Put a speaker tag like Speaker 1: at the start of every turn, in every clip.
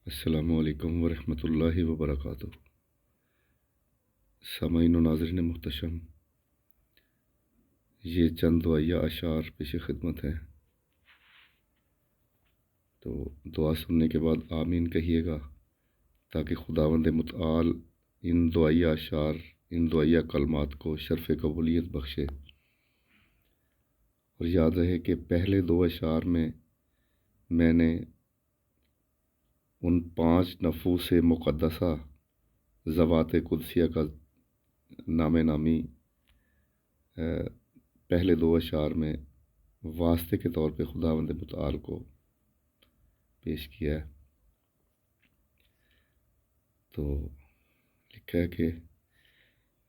Speaker 1: السلام علیکم ورحمۃ اللہ وبرکاتہ۔ سامعین و ناظرین محتشم، یہ چند دعائیہ اشعار پیش خدمت ہیں، تو دعا سننے کے بعد آمین کہیے گا تاکہ خداوند متعال ان دعائیہ اشعار، ان دعائیہ کلمات کو شرف قبولیت بخشے۔ اور یاد رہے کہ پہلے دو اشعار میں نے ان 5 نفوس مقدسہ ذوات قدسیہ کا نام نامی پہلے دو اشعار میں واسطے کے طور پہ خداوند متعال کو پیش کیا ہے۔ تو لکھا ہے کہ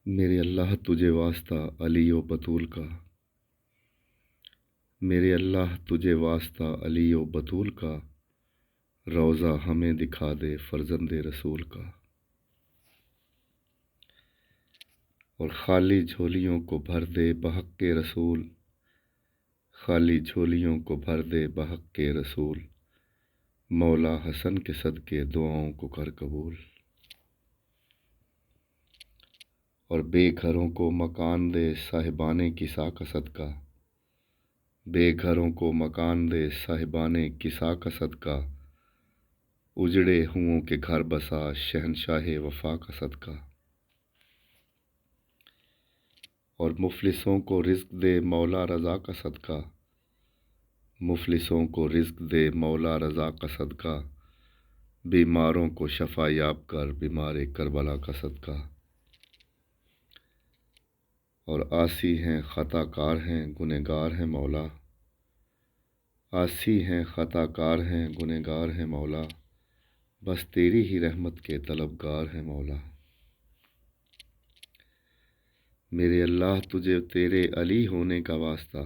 Speaker 1: میرے اللہ تجھے واسطہ علی و بطول کا، میرے اللہ تجھے واسطہ علی و بطول کا، روضہ ہمیں دکھا دے فرزند رسول کا۔ اور خالی جھولیوں کو بھر دے بحق کے رسول، خالی جھولیوں کو بھر دے بحق کے رسول، مولا حسن کے صدقے دعاؤں کو کر قبول۔ اور بے گھروں کو مکان دے صاحبان کسا کا صدقہ، بے گھروں کو مکان دے صاحبان کسا کا صدقہ، اجڑے ہوں کے گھر بسا شہنشاہ وفا کا صدقہ۔ اور مفلسوں کو رزق دے مولا رضا کا صدقہ، مفلسوں کو رزق دے مولا رضا کا صدقہ، بیماروں کو شفا یاب کر بیمار کربلا کا صدقہ۔ اور آسی ہیں خطا کار ہیں گنہگار ہیں مولا، آسی ہیں خطا کار ہیں گنہگار ہیں مولا، بس تیری ہی رحمت کے طلبگار ہیں مولا۔ میرے اللہ تجھے تیرے علی ہونے کا واسطہ،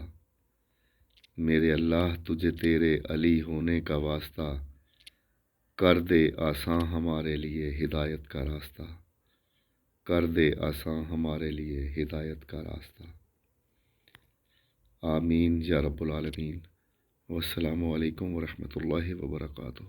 Speaker 1: میرے اللہ تجھے تیرے علی ہونے کا واسطہ، کر دے آساں ہمارے لیے ہدایت کا راستہ، کر دے آساں ہمارے لیے ہدایت کا راستہ۔ آمین یا رب العالمین۔ والسلام علیکم ورحمۃ اللہ وبرکاتہ۔